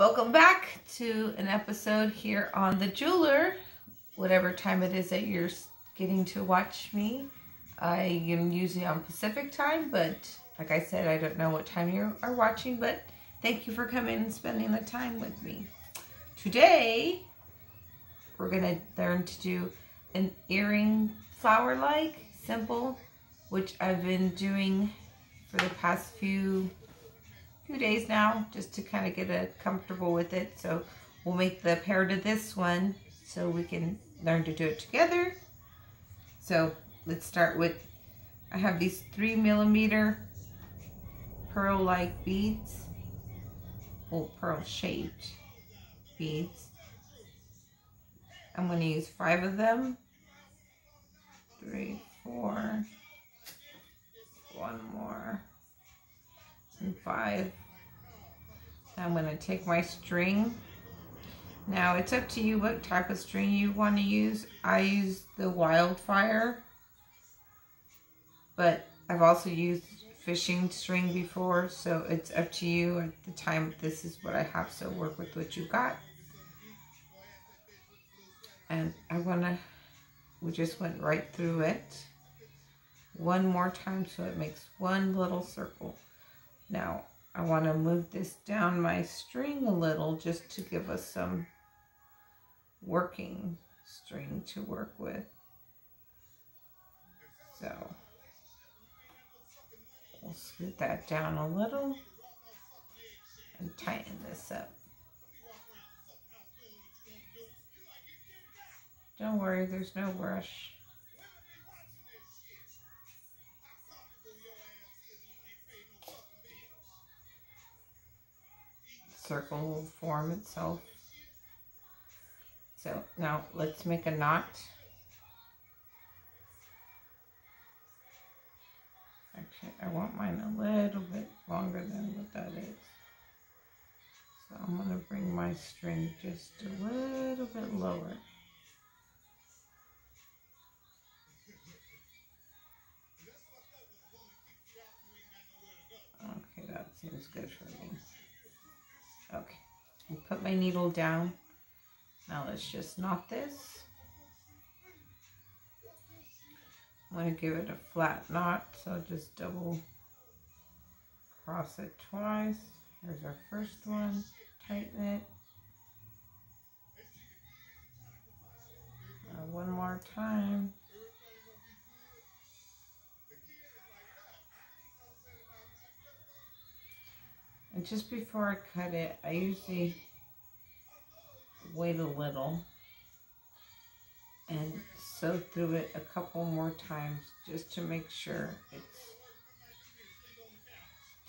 Welcome back to an episode here on The Jeweler, whatever time it is that you're getting to watch me. I am usually on Pacific time, but like I said, I don't know what time you are watching, but thank you for coming and spending the time with me. Today, we're going to learn to do an earring flower-like, simple, which I've been doing for the past few days now, just to kind of get comfortable with it. So we'll make the pair to this one so we can learn to do it together. So let's start with, I have these 3mm pearl-like beads, well, pearl-shaped beads. I'm going to use 5 of them. 3, 4, 1 more, and 5. I'm going to take my string. Now it's up to you what type of string you want to use. I use the Wildfire, but I've also used fishing string before, so it's up to you at the time. This is what I have, so work with what you got. And we just went right through it one more time so it makes one little circle. Now I want to move this down my string a little just to give us some working string to work with. So we'll scoot that down a little and tighten this up. Don't worry, there's no rush. Circle will form itself. So now let's make a knot. Actually, I want mine a little bit longer than what that is. So I'm going to bring my string just a little bit lower. Okay, that seems good for me. Okay, I'll put my needle down. Now let's just knot this. I'm going to give it a flat knot, so just double cross it twice. Here's our first one, tighten it. One more time. And just before I cut it, I usually wait a little and sew through it a couple more times just to make sure it's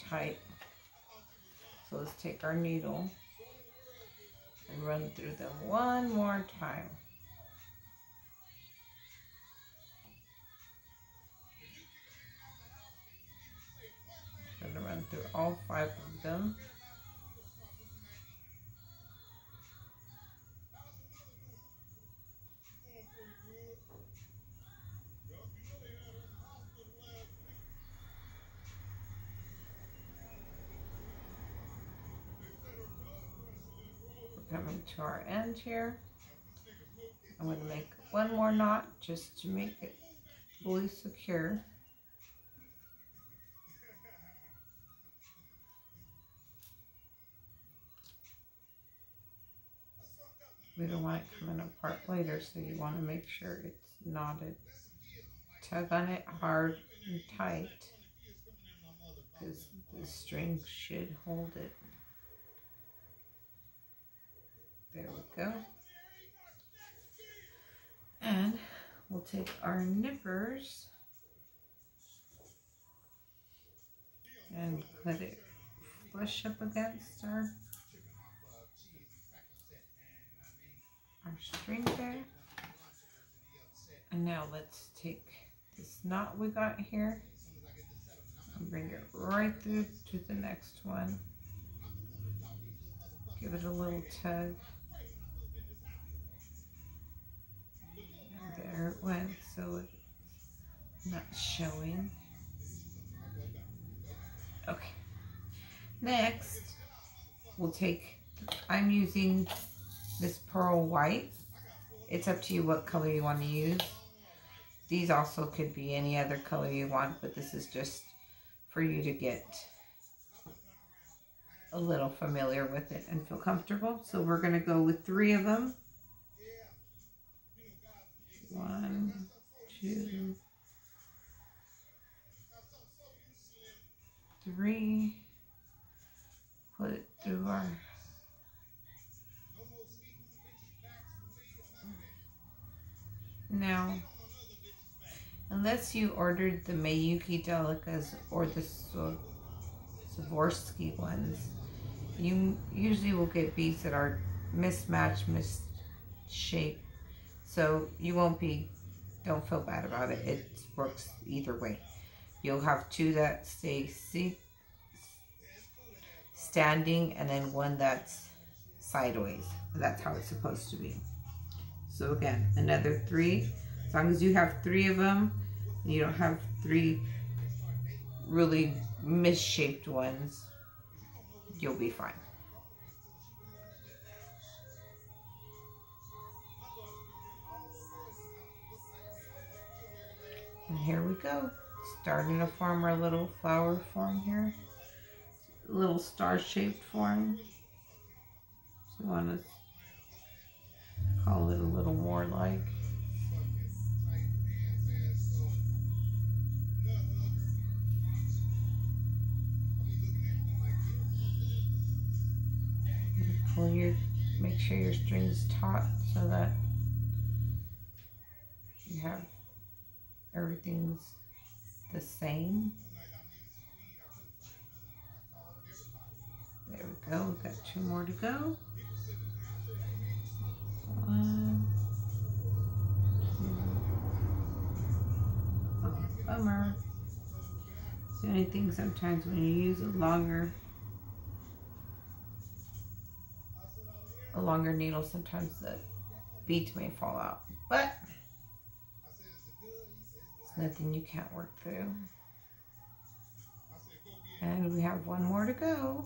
tight. So let's take our needle and run through them one more time. I'm going to run through all 5 of them. We're coming to our end here. I'm going to make one more knot just to make it fully secure. We don't want it coming apart later, so you want to make sure it's knotted. Tug on it hard and tight, because the string should hold it. There we go. And we'll take our nippers and let it flush up against our string there. And now let's take this knot we got here and bring it right through to the next one. Give it a little tug. And there it went, so it's not showing. Okay. Next, we'll take I'm using this pearl white. It's up to you what color you want to use. These also could be any other color you want, but this is just for you to get a little familiar with it and feel comfortable. So we're going to go with 3 of them. 1, 2, 3. Put it through our... Now, unless you ordered the Miyuki Delicas or the Swarovski ones, you usually will get beads that are mismatched, misshaped. So you won't be, don't feel bad about it. It works either way. You'll have 2 that stay standing and then 1 that's sideways. That's how it's supposed to be. So again, another 3. As long as you have 3 of them, you don't have 3 really misshaped ones, you'll be fine. And here we go. Starting to form our little flower form here. A little star-shaped form. So you want to call it a little more like. Pull your, make sure your string's taut so that you have everything's the same. There we go. We've got 2 more to go. 1, 2. Oh, bummer. It's the only thing sometimes when you use a longer needle, sometimes the beads may fall out, but it's nothing you can't work through. And we have 1 more to go.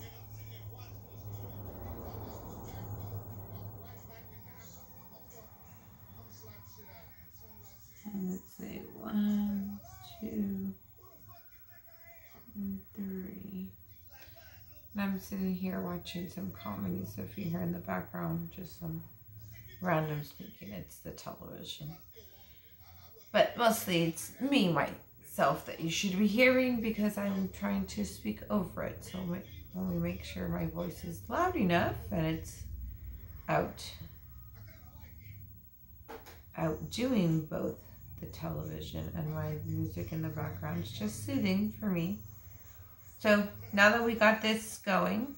And let's say 1, 2, and 3. And I'm sitting here watching some comedy, so if you hear in the background just some random speaking, it's the television. But mostly it's me, myself, that you should be hearing because I'm trying to speak over it. So when we make sure my voice is loud enough and it's outdoing both the television and my music in the background. It's just soothing for me. So now that we got this going,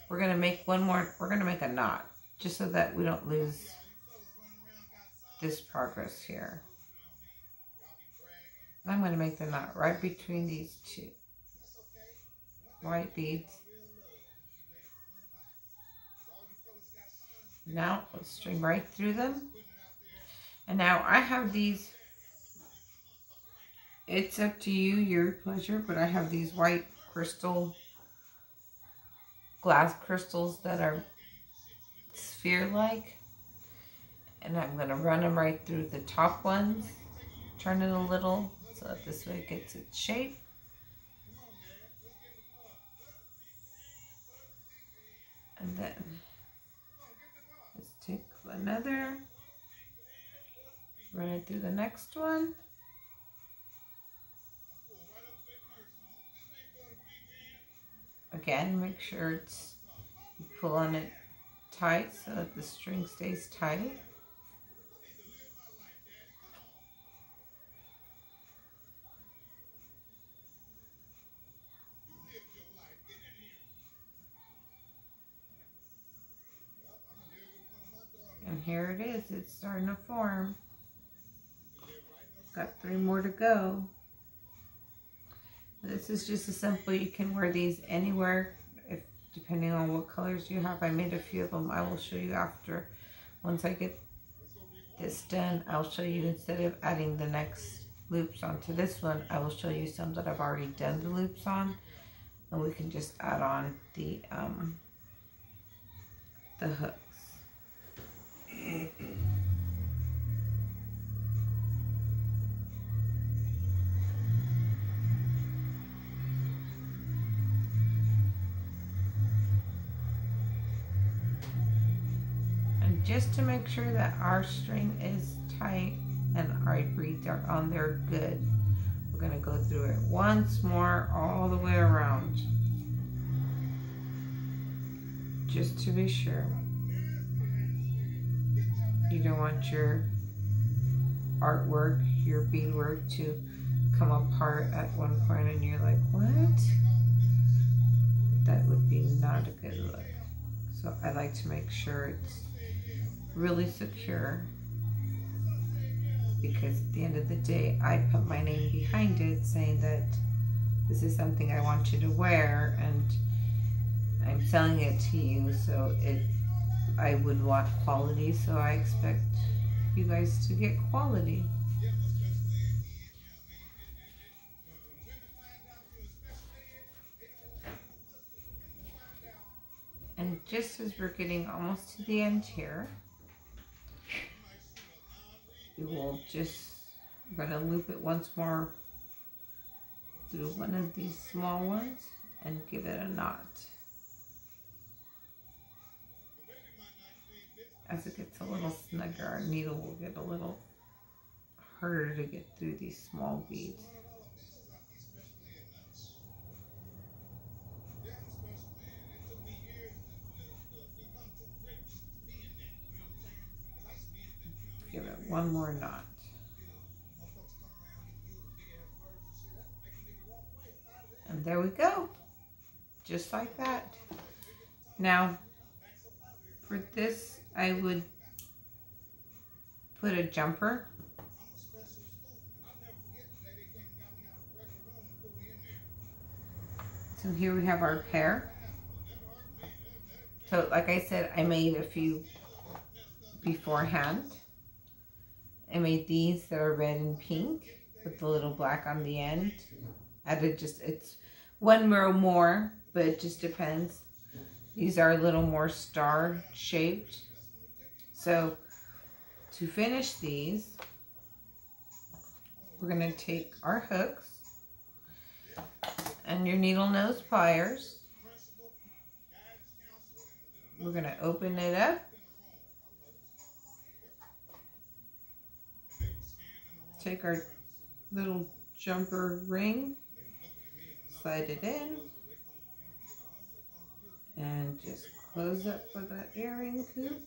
we're going to make one more, we're going to make a knot just so that we don't lose this progress here. I'm going to make the knot right between these 2 white beads. Now let's string right through them. And now I have these, it's up to you, your pleasure, but I have these white glass crystals that are sphere-like. And I'm going to run them right through the top ones, turn it a little so that this way it gets its shape. And then let's take another, run it through the next one. Again, make sure you pull on it tight so that the string stays tight. And here it is, it's starting to form. Got 3 more to go. This is just a simple, you can wear these anywhere, depending on what colors you have. I made a few of them. I will show you after. Once I get this done, I'll show you, instead of adding the next loops onto this one, I will show you some that I've already done the loops on. And we can just add on the the hooks. And just to make sure that our string is tight and our beads are on there good, we're going to go through it once more all the way around, just to be sure. You don't want your artwork, your beadwork to come apart at one point and you're like, what? That would be not a good look. So I like to make sure it's really secure, because at the end of the day, I put my name behind it saying that this is something I want you to wear and I'm selling it to you, so I would want quality, so I expect you guys to get quality. And just as we're getting almost to the end here, we will we're going to loop it once more through one of these small ones and give it a knot. As it gets a little snugger, our needle will get a little harder to get through these small beads. Give it one more knot. And there we go. Just like that. Now, for this, I would put a jumper. So here we have our pair. So like I said, I made a few beforehand. I made these that are red and pink with the little black on the end. It's one row more, but it just depends. These are a little more star shaped. So to finish these, we're going to take our hooks and your needle nose pliers. We're going to open it up. Take our little jumper ring, slide it in, and just close up for that earring coop.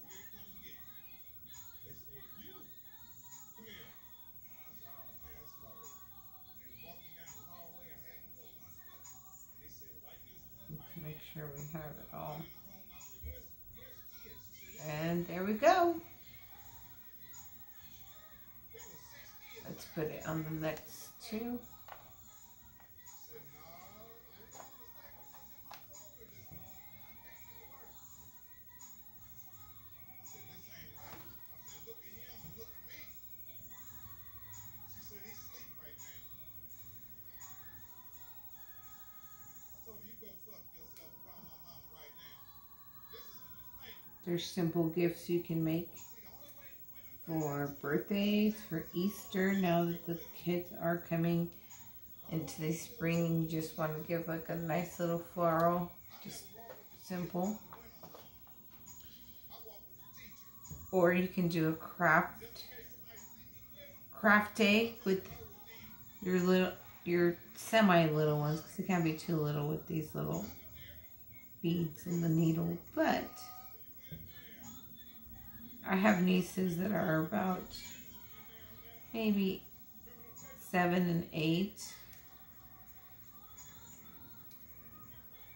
To make sure we have it all. And there we go. Let's put it on the next two. There's simple gifts you can make for birthdays, for Easter, now that the kids are coming into the spring and you just want to give like a nice little floral, just simple. Or you can do a craft day with your semi little ones, because it can't be too little with these little beads in the needle. But I have nieces that are about maybe 7 and 8.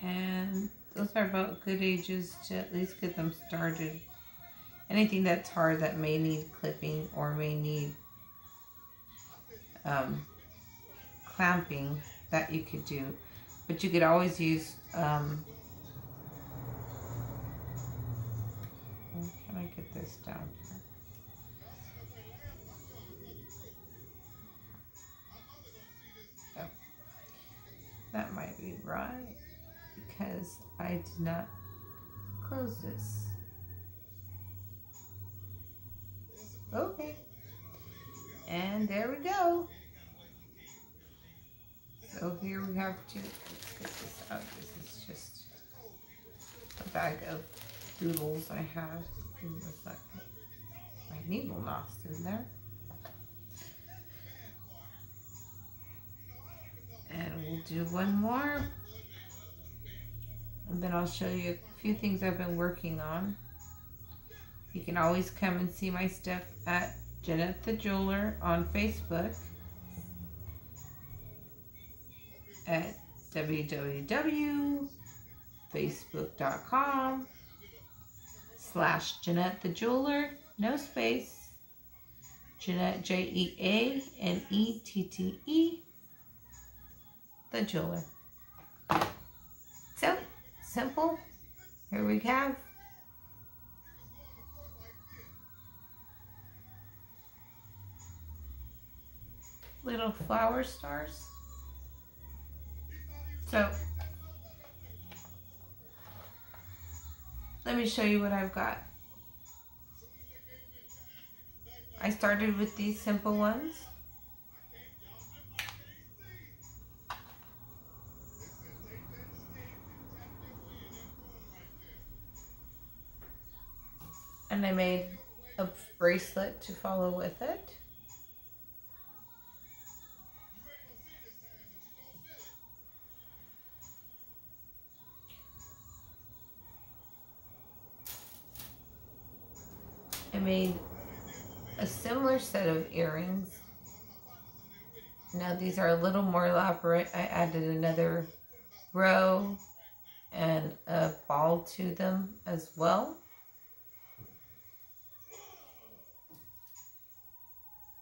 And those are about good ages to at least get them started. Anything that's hard that may need clipping or may need clamping, that you could do. But you could always use can I get this down here? Oh, that might be right, because I did not close this. Okay. And there we go. So here we have to, let's get this out. This is just a bag of doodles I have. Ooh, what's that? My needle lost in there. And we'll do one more. And then I'll show you a few things I've been working on. You can always come and see my stuff at Jeanette the Jeweler on Facebook at www.facebook.com/Jeanette the Jeweler, no space, Jeanette, Jeanette, the Jeweler. So simple. Here we have little flower stars. So let me show you what I've got. I started with these simple ones. And I made a bracelet to follow with it. I made a similar set of earrings. Now these are a little more elaborate. I added another row and a ball to them as well.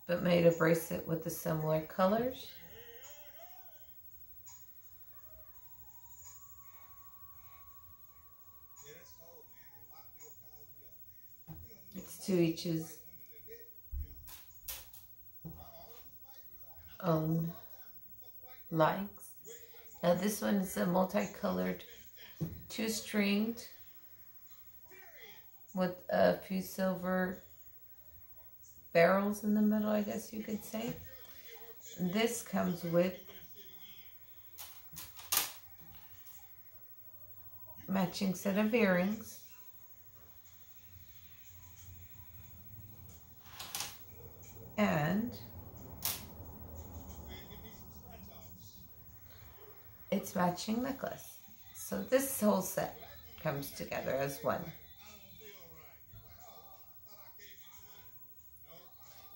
But made a bracelet with the similar colors. It's to each's own likes. Now this one is a multicolored, 2-stringed with a few silver barrels in the middle, I guess you could say. And this comes with matching set of earrings. And its matching necklace. So this whole set comes together as one.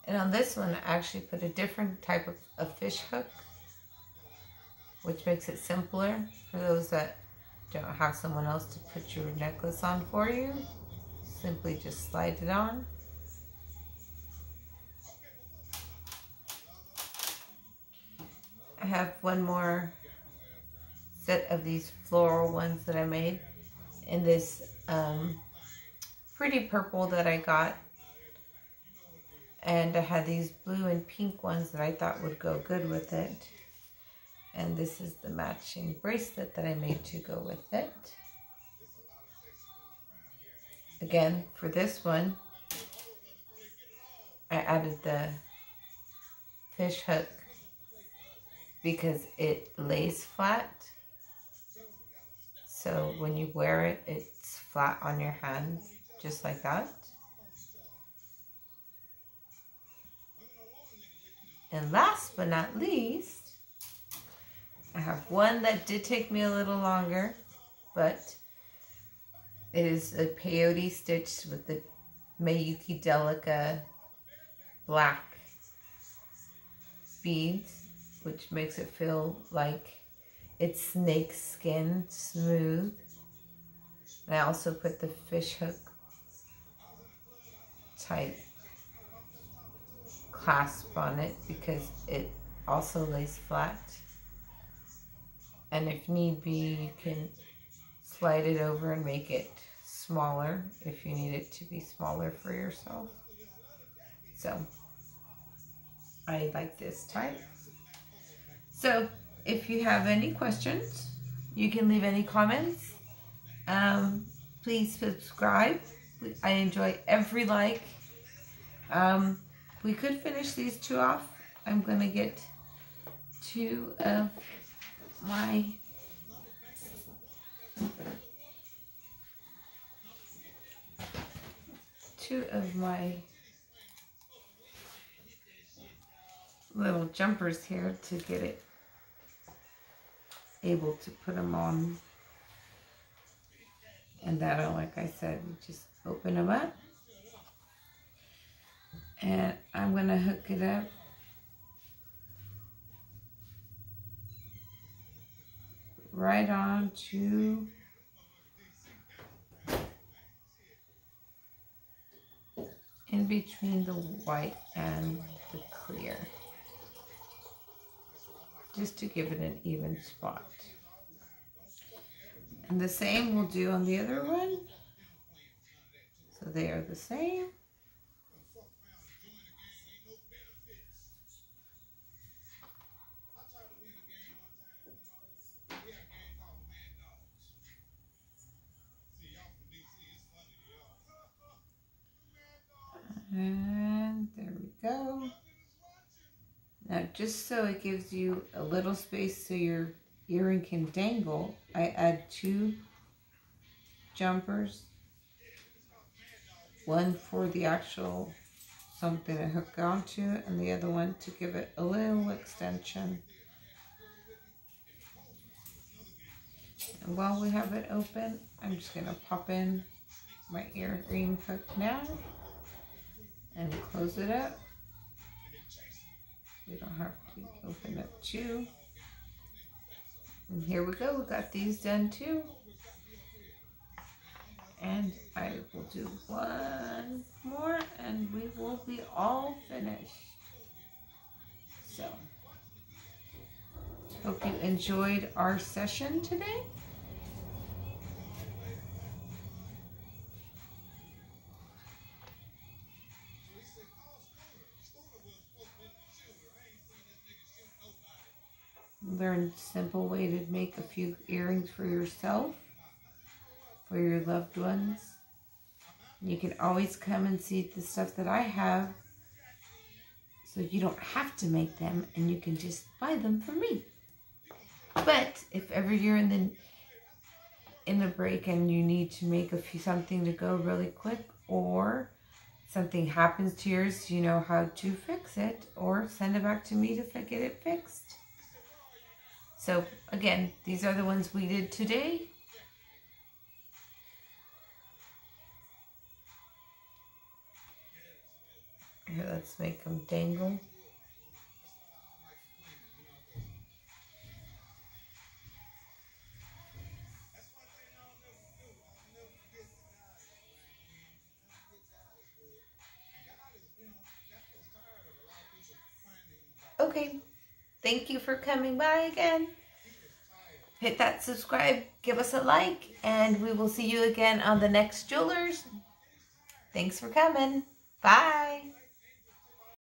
And on this one, I actually put a different type of a fish hook, which makes it simpler for those that don't have someone else to put your necklace on for you. Simply just slide it on. I have one more set of these floral ones that I made in this pretty purple that I got. And I had these blue and pink ones that I thought would go good with it. And this is the matching bracelet that I made to go with it. Again, for this one, I added the fish hook because it lays flat. So when you wear it, it's flat on your hand, just like that. And last but not least, I have one that did take me a little longer, but it is a peyote stitch with the Miyuki Delica black beads, which makes it feel like it's snake skin smooth. And I also put the fish hook type clasp on it because it also lays flat. And if need be, you can slide it over and make it smaller if you need it to be smaller for yourself. So I like this type. So if you have any questions, you can leave any comments. Please subscribe. I enjoy every like, We could finish these two off. I'm going to get two of my little jumpers here to get it able to put them on. And that'll, like I said, just open them up. And I'm going to hook it up right on to in between the white and the clear, just to give it an even spot. And the same we'll do on the other one. So they are the same. And there we go. Now, just so it gives you a little space so your earring can dangle, I add two jumpers. One for the actual something to hook onto, and the other one to give it a little extension. And while we have it open, I'm just going to pop in my earring hook now and close it up. You don't have to open up two. And here we go. We got these done too. And I will do one more and we will be all finished. So, hope you enjoyed our session today. Learn a simple way to make a few earrings for yourself, for your loved ones. You can always come and see the stuff that I have, so you don't have to make them and you can just buy them from me. But if ever you're in a break and you need to make something to go really quick, or something happens to yours, you know how to fix it, or send it back to me to get it fixed. So again, these are the ones we did today. Here, let's make them dangle. Okay, thank you for coming by again. Hit that subscribe, give us a like, and we will see you again on the next Jewelers. Thanks for coming. Bye.